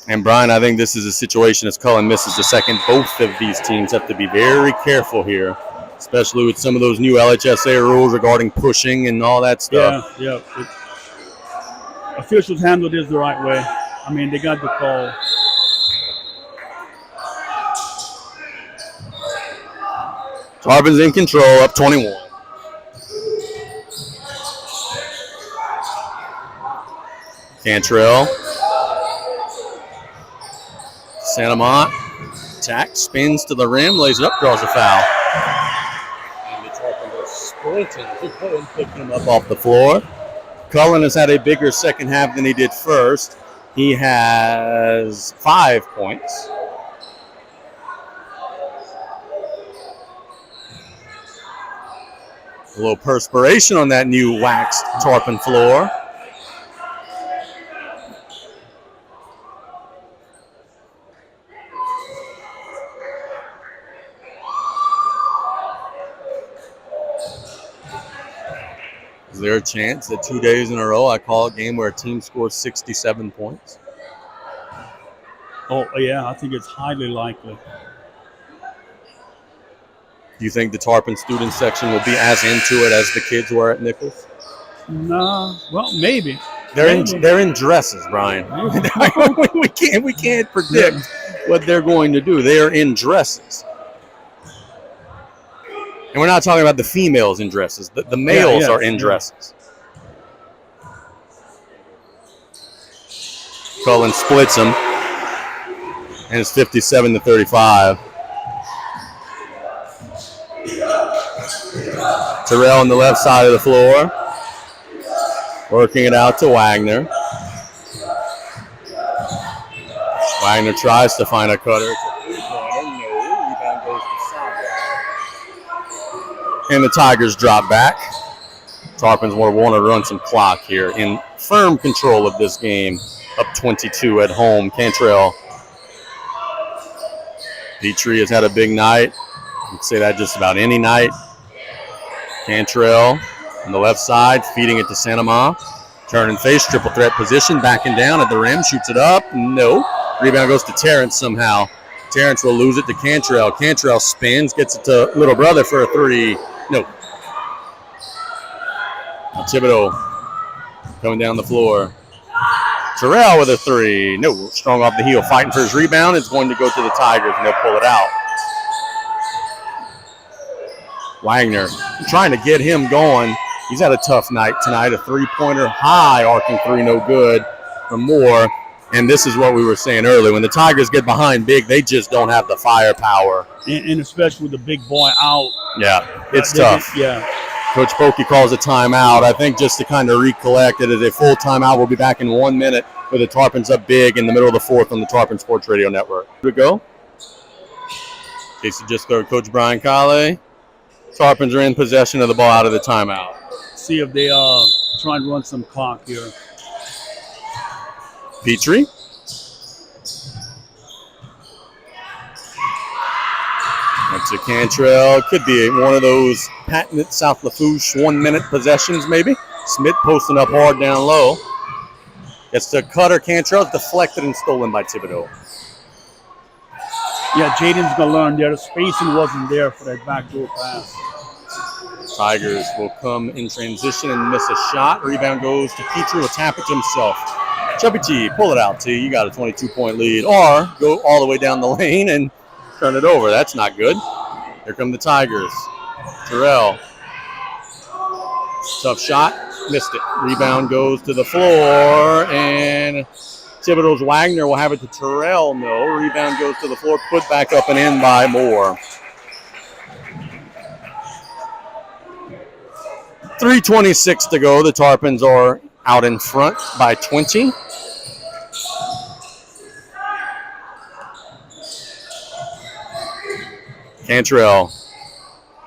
And Brian, I think this is a situation as Cullen misses the second. Both of these teams have to be very careful here, especially with some of those new LHSA rules regarding pushing and all that stuff. Yeah. Officials handled this the right way. I mean, they got the call. Tarpons in control, up 21. Cantrell. Sanamont. Attack, spins to the rim, lays it up, draws a foul. And the Tarpons are sprinting, picking him up off the floor. Cullen has had a bigger second half than he did first. He has 5 points. A little perspiration on that new waxed Tarpon floor. Is there a chance that 2 days in a row I call a game where a team scores 67 points? Oh, yeah, I think it's highly likely. Do you think the Tarpon student section will be as into it as the kids were at Nichols? No, well, maybe. They're in dresses, Brian. we can't predict what they're going to do. They are in dresses. And we're not talking about the females in dresses. The males are in dresses. Cullen splits them. And it's 57-35. Terrell on the left side of the floor. Working it out to Wagner. Wagner tries to find a cutter. Rebound goes to Savoie. And the Tigers drop back. Tarpons want to run some clock here. In firm control of this game. Up 22 at home. Cantrell. Petrie has had a big night. You can say that just about any night. Cantrell on the left side, feeding it to Sanama. Turn and face, triple threat position, backing down at the rim, shoots it up. No. Rebound goes to Terrence somehow. Terrence will lose it to Cantrell. Cantrell spins, gets it to little brother for a 3. No. Thibodaux coming down the floor. Terrell with a three. No, strong off the heel, fighting for his rebound. It's going to go to the Tigers, and they'll pull it out. Wagner trying to get him going. He's had a tough night tonight. A three-pointer high, arcing three, no good from Moore. And this is what we were saying earlier. When the Tigers get behind big, they just don't have the firepower. And especially with the big boy out. Yeah, it's tough. Yeah. Coach Pokey calls a timeout. I think just to kind of recollect, it is a full timeout. We'll be back in 1 minute with the Tarpons up big in the middle of the fourth on the Tarpon Sports Radio Network. Here we go. Casey just third, Coach Brian Kale. Tarpons are in possession of the ball out of the timeout. See if they try and run some clock here. Petrie. That's a Cantrell. Could be one of those patented South Lafourche 1 minute possessions, maybe. Smith posting up hard down low. Gets to Cutter. Cantrell's deflected and stolen by Thibodaux. Yeah, Jaden's going to learn there. The spacing wasn't there for that backdoor pass. Tigers will come in transition and miss a shot. Rebound goes to Petrie. Will tap it to himself. Chubby T, pull it out, T. You got a 22-point lead. Or go all the way down the lane and turn it over. That's not good. Here come the Tigers. Terrell. Tough shot. Missed it. Rebound goes to the floor. And Thibodaux's Wagner will have it to Terrell. No. Rebound goes to the floor. Put back up and in by Moore. 3:26 to go. The Tarpons are out in front by 20. Cantrell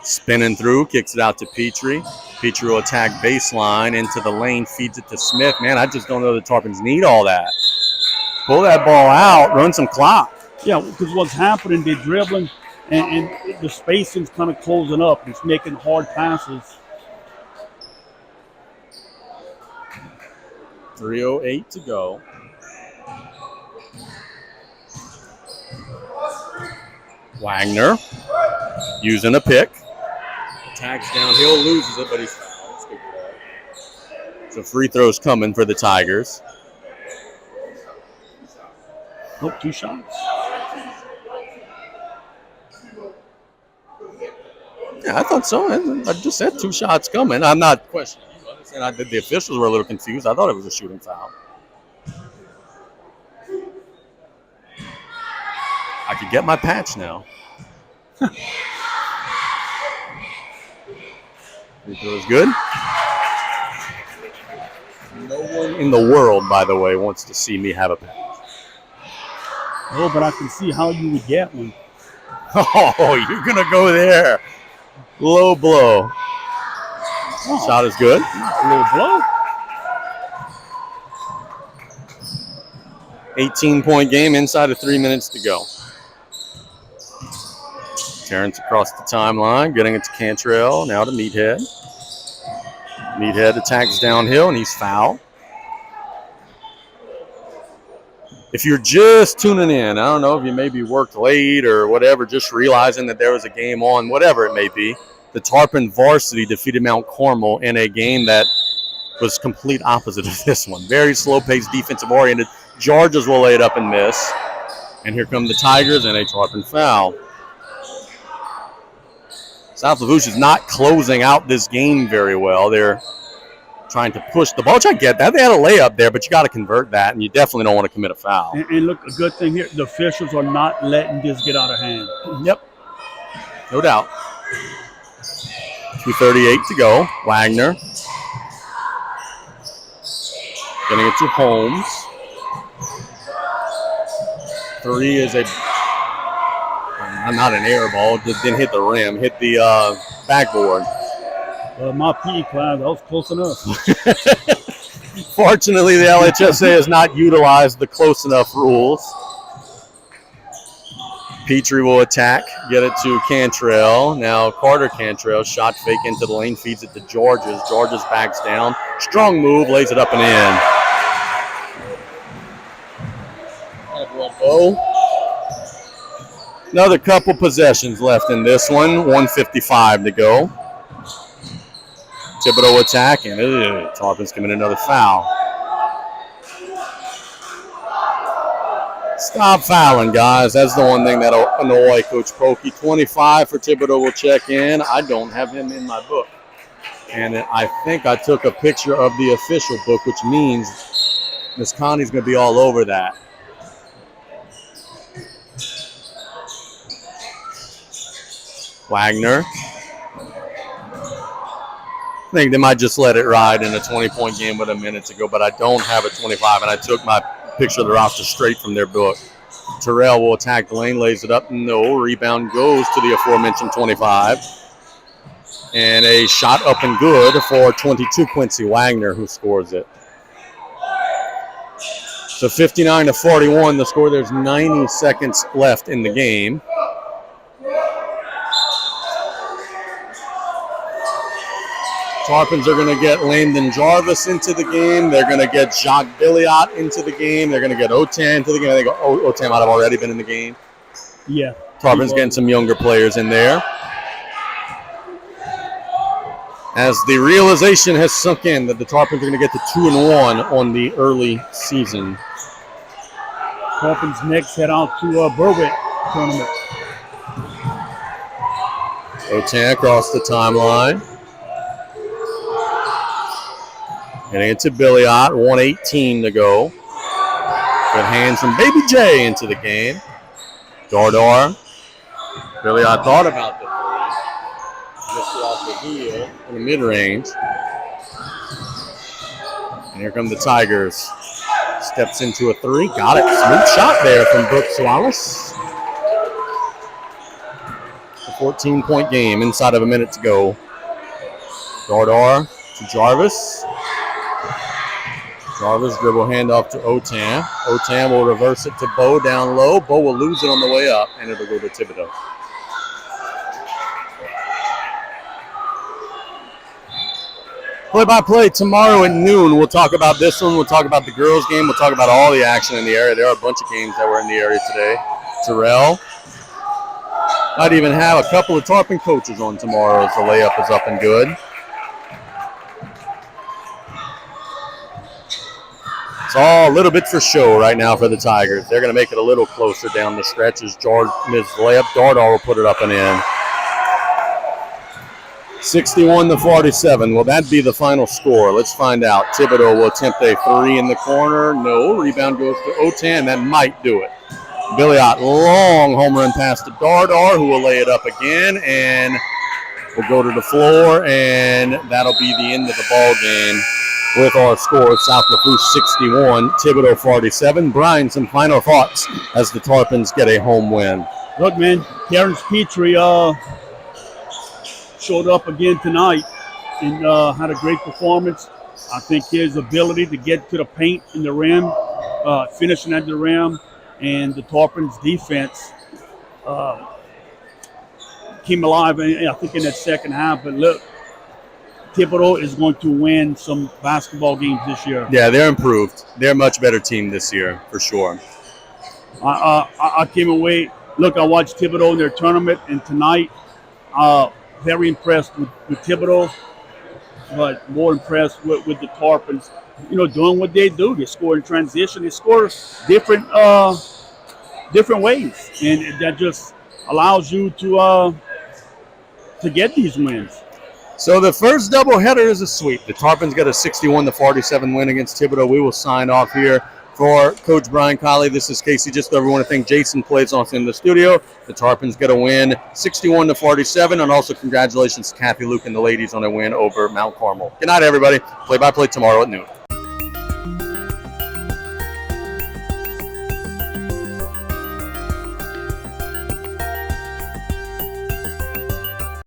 spinning through, kicks it out to Petrie. Petrie will attack baseline into the lane, feeds it to Smith. Man, I just don't know the Tarpons need all that. Pull that ball out, run some clock. Yeah, because what's happening, they're dribbling, and the spacing's kind of closing up. It's making hard passes. 3:08 to go. Wagner using a pick. Attacks downhill, loses it, but he's fouled. So free throws coming for the Tigers. Nope, 2 shots. Yeah, I thought so. I just said 2 shots coming. I'm not questioning you. I'm saying the officials were a little confused. I thought it was a shooting foul. I could get my patch now. Free throw is good. No one in the world, by the way, wants to see me have a patch. Oh, but I can see how you would get one. Oh, you're going to go there. Low blow. Oh, shot is good. A little blow. 18-point game inside of 3 minutes to go. Terrence across the timeline, getting it to Cantrell, now to Meathead. Meathead attacks downhill, and he's fouled. If you're just tuning in, I don't know if you maybe worked late or whatever, just realizing that there was a game on, whatever it may be, the Tarpon varsity defeated Mount Carmel in a game that was complete opposite of this one. Very slow-paced, defensive-oriented. Georges will lay it up and miss. And here come the Tigers and a Tarpon foul. South Lafourche is not closing out this game very well. They're trying to push the ball, which I get that. They had a layup there, but you got to convert that, and you definitely don't want to commit a foul. And look, a good thing here, the officials are not letting this get out of hand. Yep, no doubt. 2:38 to go. Wagner getting it to Holmes. 3 is not an air ball. Didn't hit the rim. Hit the backboard. My PE class, that was close enough. Fortunately, the LHSA has not utilized the close enough rules. Petrie will attack, get it to Cantrell. Now Carter Cantrell, shot fake into the lane, feeds it to Georges. Georges backs down. Strong move, lays it up and in. Another couple possessions left in this one. 1:55 to go. Thibodaux attacking. Tarpon's committing another foul. Stop fouling, guys. That's the one thing that'll annoy Coach Pokey. 25 for Thibodaux will check in. I don't have him in my book. And I think I took a picture of the official book, which means Miss Connie's going to be all over that. Wagner. I think they might just let it ride in a 20-point game with a minute to go, but I don't have a 25, and I took my picture of the roster straight from their book. Terrell will attack the lane, lays it up. No. Rebound goes to the aforementioned 25. And a shot up and good for 22, Quincy Wagner, who scores it. So 59-41, the score. There's 90 seconds left in the game. Tarpons are going to get Landon Jarvis into the game. They're going to get Jacques Billiot into the game. They're going to get Otan into the game. I think Otan might have already been in the game. Yeah. Tarpons getting some younger players in there. As the realization has sunk in that the Tarpons are going to get to 2-1 on the early season. Tarpons next head out to Berwick tournament. Otan across the timeline. Getting it to Billiot, 1:18 to go. Good hands from Baby J into the game. Dardar. Billiot thought about the three. Missed it off the heel in the mid-range. And here come the Tigers. Steps into a three. Got it. Smooth shot there from Brooks Wallace. A 14-point game inside of a minute to go. Dardar to Jarvis. Jarvis dribble handoff to Otan. Otan will reverse it to Bo down low. Bo will lose it on the way up, and it'll go to Thibodaux. Play-by-play tomorrow at noon. We'll talk about this one. We'll talk about the girls' game. We'll talk about all the action in the area. There are a bunch of games that were in the area today. Terrell. Might even have a couple of Tarpon coaches on tomorrow as the layup is up and good. It's all a little bit for show right now for the Tigers. They're going to make it a little closer down the stretch as Miss layup. Dardar will put it up and in. 61-47. Will that be the final score? Let's find out. Thibodaux will attempt a three in the corner. No. Rebound goes to Otan. That might do it. Billiot, long home run pass to Dardar, who will lay it up again and will go to the floor, and that'll be the end of the ball game. With our score, South Lafourche 61, Thibodaux 47. Brian, some final thoughts as the Tarpons get a home win. Look, man, Terrence Petrie showed up again tonight and had a great performance. I think his ability to get to the paint in the rim, finishing at the rim, and the Tarpons' defense came alive, I think, in that second half. But look, Thibodaux is going to win some basketball games this year. Yeah, they're improved. They're a much better team this year, for sure. I came away. Look, I watched Thibodaux in their tournament, and tonight, very impressed with Thibodaux, but more impressed with the Tarpons. You know, doing what they do. They score in transition. They score different ways, and that just allows you to get these wins. So the first doubleheader is a sweep. The Tarpons got a 61-47 win against Thibodaux. We will sign off here for Coach Brian Colley. This is Casey. Just everyone to thank Jason plays on in the studio. The Tarpons get a win 61-47, and also congratulations to Kathy Luke and the ladies on a win over Mount Carmel. Good night, everybody. Play-by-play tomorrow at noon.